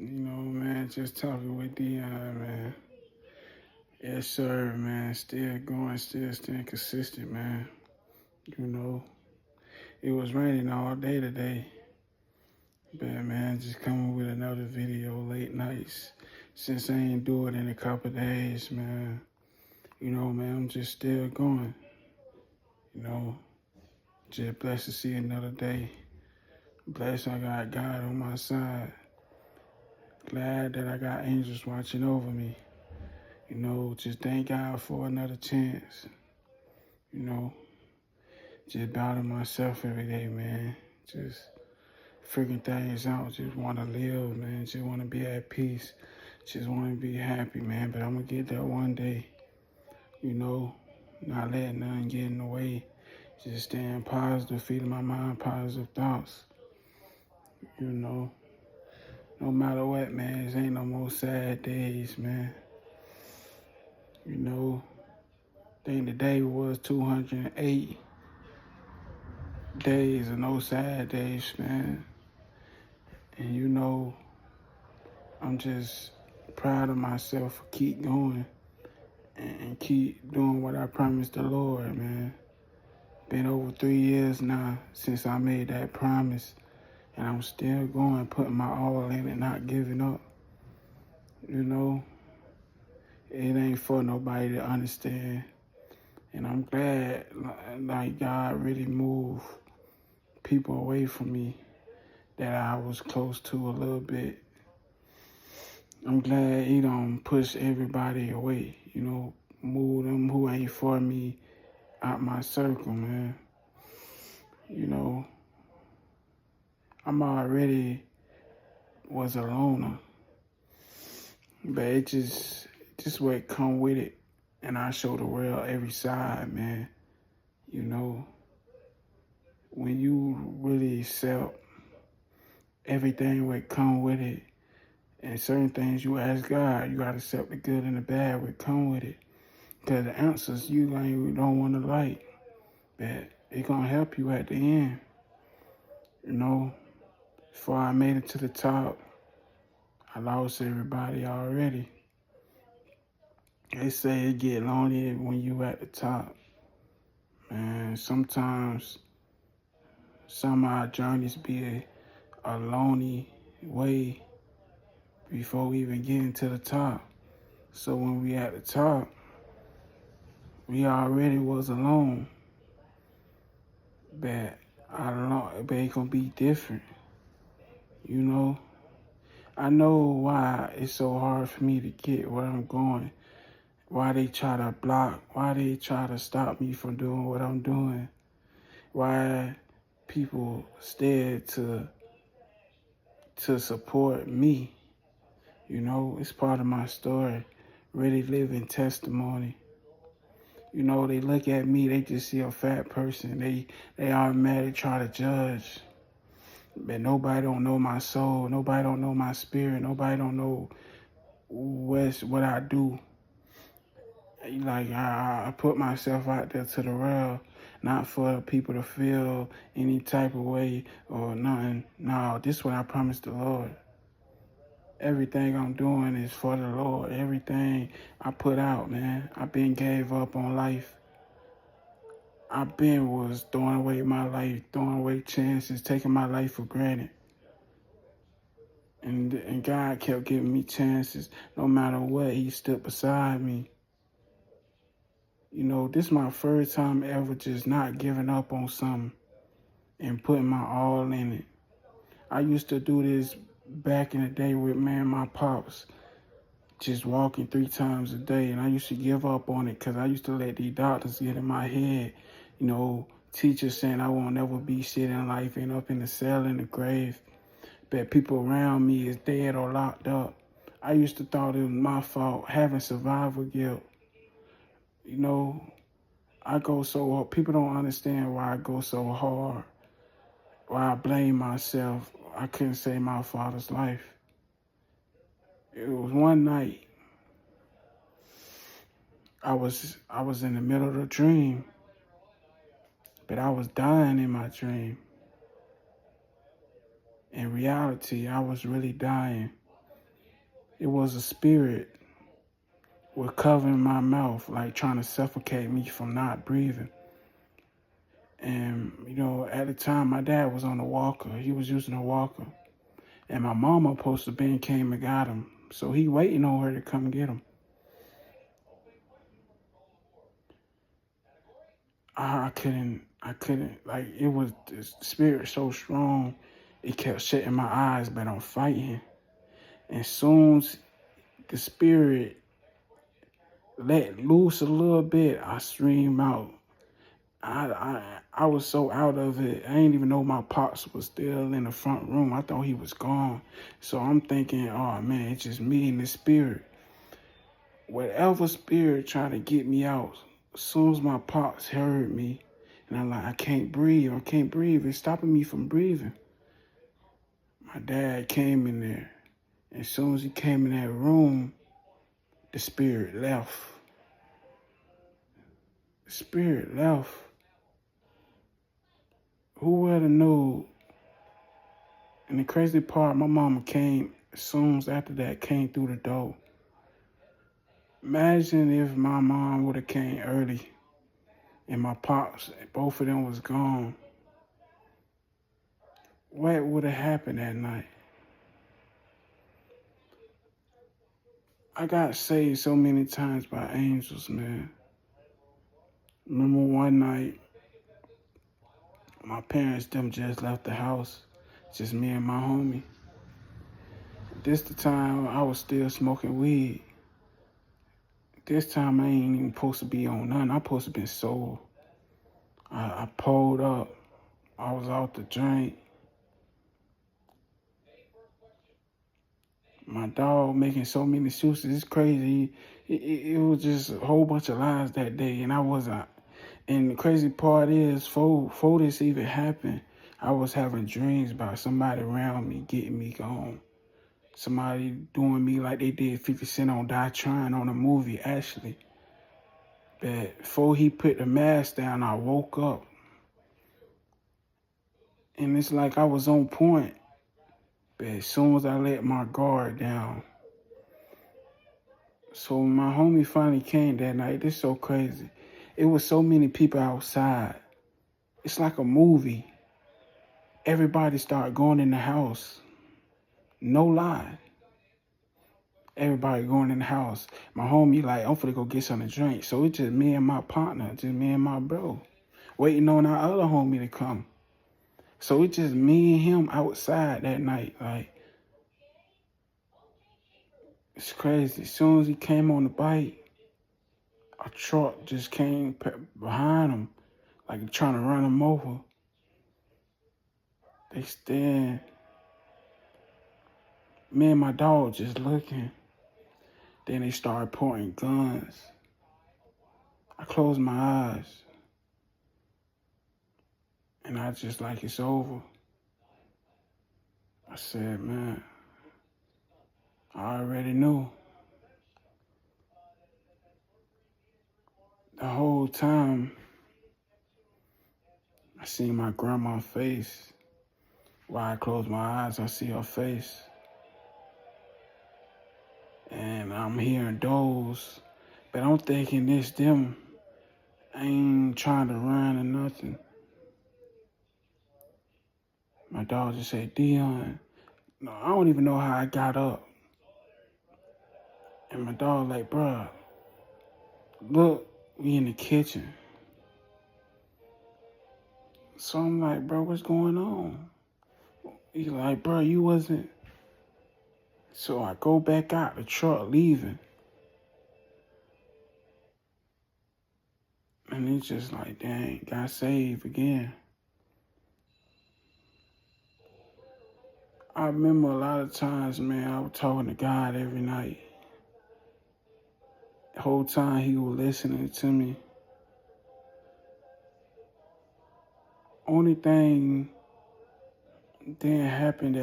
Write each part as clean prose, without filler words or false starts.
Man, just talking with Dion, man. Yes, sir, man. Still going, still staying consistent, man. You know, it was raining all day today. But, man, just coming with another video late nights. Since I ain't do it in a couple days, man. Man, I'm just still going. You know, just blessed to see another day. Blessed I got God on my side. Glad that I got angels watching over me. Just thank God for another chance. You know, just battling myself every day, man. Just figuring things out. Just want to live, man. Just want to be at peace. Just want to be happy, man. But I'm going to get there one day. Not letting nothing get in the way. Just staying positive, feeding my mind positive thoughts. No matter what, man. This ain't no more sad days, man. I think the day was 208 days and no sad days, man. And I'm just proud of myself for keep going and keep doing what I promised the Lord, man. Been over 3 years now since I made that promise, and I'm still going, putting my all in it, not giving up. It ain't for nobody to understand. And I'm glad, like, God really moved people away from me that I was close to a little bit. I'm glad He don't push everybody away, move them who ain't for me out my circle, man. I'm already was a loner, but it just what come with it. And I show the world every side, man. When you really accept everything what come with it, and certain things you ask God, you got to accept the good and the bad what come with it. Because the answers you don't want to like, but it going to help you at the end. Before I made it to the top, I lost everybody already. They say it get lonely when you at the top. Man, sometimes some of our journeys be a lonely way before we even get into the top. So when we at the top, we already was alone. But I don't know, but it gonna be different. I know why it's so hard for me to get where I'm going. Why they try to block, why they try to stop me from doing what I'm doing. Why people scared to support me. It's part of my story. Really living testimony. They look at me, they just see a fat person. They automatically try to judge. But nobody don't know my soul. Nobody don't know my spirit. Nobody don't know what I do. Like, I put myself out there to the world, not for people to feel any type of way or nothing. No, this is what I promised the Lord. Everything I'm doing is for the Lord. Everything I put out, man. I been gave up on life. I been was throwing away my life, throwing away chances, taking my life for granted. And God kept giving me chances. No matter what, He stood beside me. This is my first time ever just not giving up on something and putting my all in it. I used to do this back in the day with, my pops, just walking 3 times a day. And I used to give up on it because I used to let these doctors get in my head. Teachers saying I won't never be shit in life and up in the cell in the grave. But people around me is dead or locked up. I used to thought it was my fault, having survival guilt. I go so hard. People don't understand why I go so hard. Why I blame myself. I couldn't save my father's life. It was one night. I was in the middle of a dream, but I was dying in my dream. In reality, I was really dying. It was a spirit was covering my mouth, like trying to suffocate me from not breathing. And, at the time, my dad was on a walker. He was using a walker. And my mama supposed to been came and got him. So he waiting on her to come get him. I couldn't, like, it was, the spirit so strong, it kept shutting my eyes, but I'm fighting. And soon as the spirit let loose a little bit, I screamed out. I was so out of it. I didn't even know my pops was still in the front room. I thought he was gone. So I'm thinking, oh man, it's just me and the spirit. Whatever spirit trying to get me out, as soon as my pops heard me, and I'm like, I can't breathe. It's stopping me from breathing. My dad came in there. And as soon as he came in that room, the spirit left. The spirit left. Who would have known? And the crazy part, my mama came, as soon as after that, came through the door. Imagine if my mom would have came early and my pops, both of them was gone. What would have happened that night? I got saved so many times by angels, man. Remember one night, my parents, them just left the house, just me and my homie. This the time I was still smoking weed. This time I ain't even supposed to be on nothing. I'm supposed to be sober. I pulled up. I was out the drink. My dog making so many excuses. It's crazy. It was just a whole bunch of lies that day, and I wasn't. And the crazy part is, before this even happened, I was having dreams about somebody around me getting me gone. Somebody doing me like they did 50 Cent on Die Trying on a movie, actually. But before he put the mask down, I woke up. And it's like I was on point. But as soon as I let my guard down. So when my homie finally came that night, this is so crazy. It was so many people outside. It's like a movie. Everybody started going in the house. No lie. Everybody going in the house. My homie like, I'm finna go get something to drink. So it's just me and my partner, just me and my bro, waiting on our other homie to come. So it's just me and him outside that night. Like, it's crazy. As soon as he came on the bike, a truck just came behind him, like trying to run him over. They stand. Me and my dog just looking. Then they started pointing guns. I closed my eyes. And I just like, it's over. I said, man, I already knew. The whole time, I seen my grandma's face. While I close my eyes, I see her face. And I'm hearing those, but I'm thinking it's them. I ain't trying to run or nothing. My dog just said, Dion. No, I don't even know how I got up. And my dog like, bruh, look, we in the kitchen. So I'm like, bro, what's going on? He's like, bro, you wasn't. So I go back out the truck, leaving. And it's just like, dang, got saved again. I remember a lot of times, man, I was talking to God every night. The whole time he was listening to me. Only thing didn't happen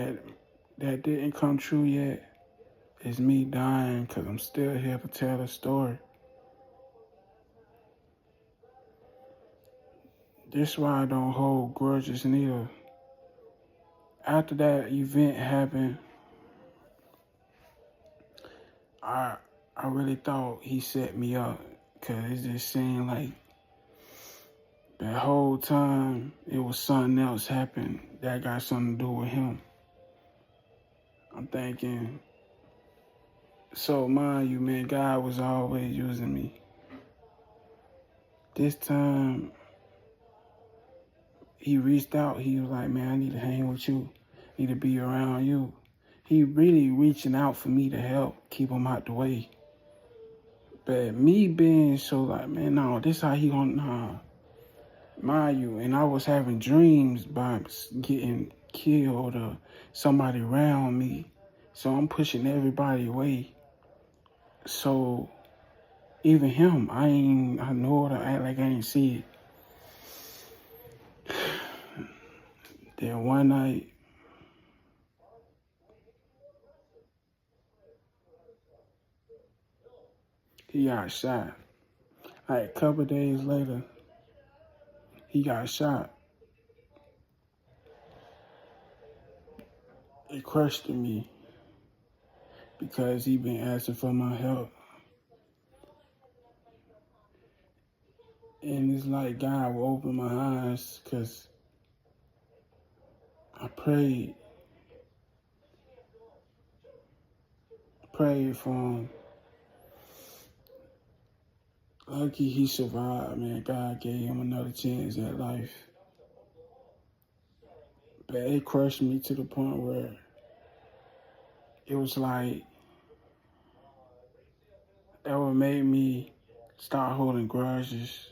that didn't come true yet is me dying, because I'm still here to tell the story. This is why I don't hold grudges neither. After that event happened, I I really thought he set me up, cause it just seemed like that whole time it was something else happened that got something to do with him. I'm thinking, so mind you, man, God was always using me. This time he reached out. He was like, man, I need to hang with you. I need to be around you. He really reaching out for me to help keep him out the way. But me being so like, man, no, this how he gonna, nah. Mind you, and I was having dreams by getting killed or somebody around me. So I'm pushing everybody away. So even him, I know it, I act like I ain't see it. Then one night, he got shot. Like a couple of days later, he got shot. It crushed me because he been asking for my help. And it's like God will open my eyes because I prayed for him. Lucky he survived, man. God gave him another chance at life. But it crushed me to the point where it was like, that would make me start holding grudges,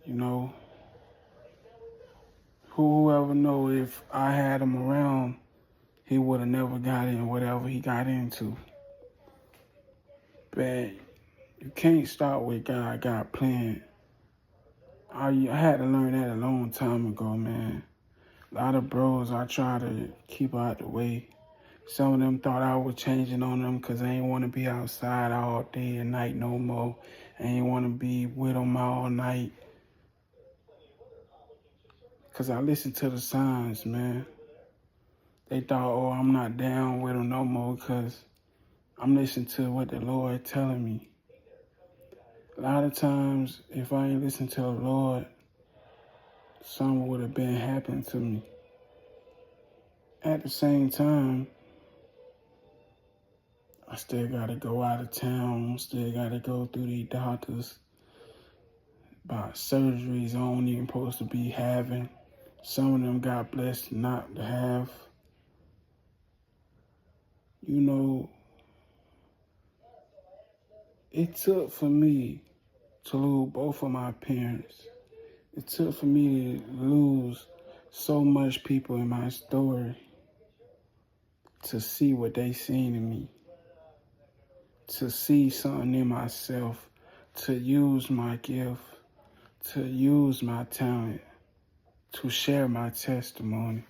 you know. Whoever know if I had him around, he would have never got in whatever he got into. But you can't start with God got planned. I had to learn that a long time ago, man. A lot of bros I try to keep out the way. Some of them thought I was changing on them because I ain't want to be outside all day and night no more. I ain't want to be with them all night. Because I listened to the signs, man. They thought, oh, I'm not down with them no more because I'm listening to what the Lord telling me. A lot of times, if I ain't listened to the Lord, something would have been happening to me. At the same time, I still gotta go out of town, still gotta go through these doctors about surgeries I don't even supposed to be having. Some of them got blessed not to have. You know, it took for me to lose both of my parents. It took for me to lose so much people in my story to see what they seen in me, to see something in myself, to use my gift, to use my talent, to share my testimony.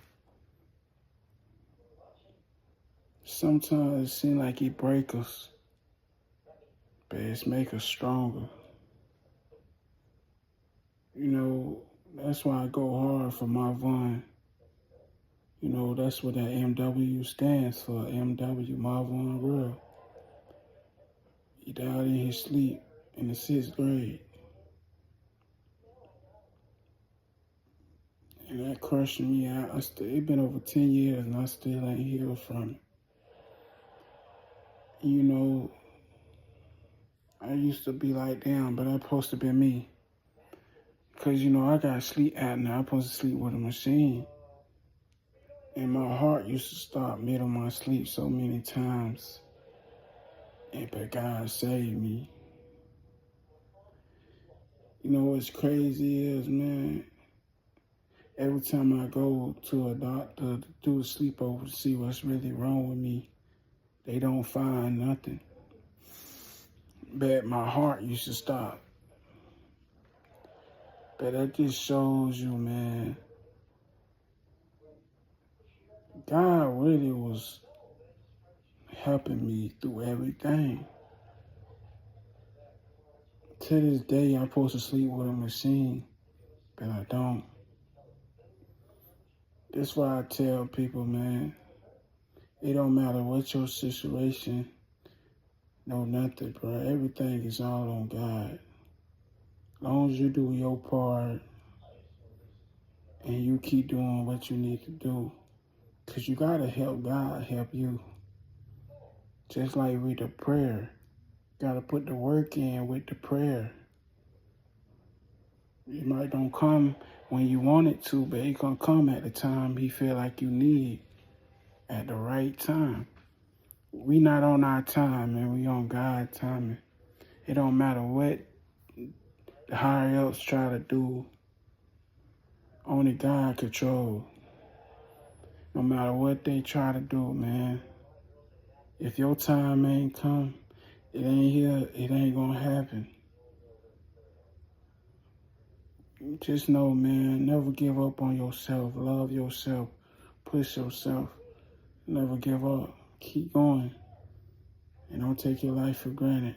Sometimes it seems like it breaks us, but it's make us stronger. You know, that's why I go hard for Marvin. You know, that's what that MW stands for, MW, Marvin Real. He died in his sleep in the 6th grade. And that crushed me out. It's been over 10 years and I still ain't healed from it. You know, I used to be like, damn, but that's supposed to be me. Because, you know, I got sleep apnea. I'm supposed to sleep with a machine. And my heart used to stop mid of my sleep so many times. But God saved me. You know what's crazy is, man, every time I go to a doctor to do a sleepover to see what's really wrong with me, they don't find nothing. But my heart used to stop. But that just shows you, man, God really was helping me through everything. To this day, I'm supposed to sleep with a machine, but I don't. That's why I tell people, man, it don't matter what your situation, No, nothing, bro. Everything is all on God. As long as you do your part and you keep doing what you need to do, because you got to help God help you. Just like with the prayer. Got to put the work in with the prayer. It might don't come when you want it to, but it gonna come at the time he feel like you need, at the right time. We not on our time, man. We on God's timing. It don't matter what the higher ups try to do. Only God control. No matter what they try to do, man. If your time ain't come, it ain't here, it ain't gonna happen. Just know, man, never give up on yourself. Love yourself. Push yourself. Never give up. Keep going. And don't take your life for granted.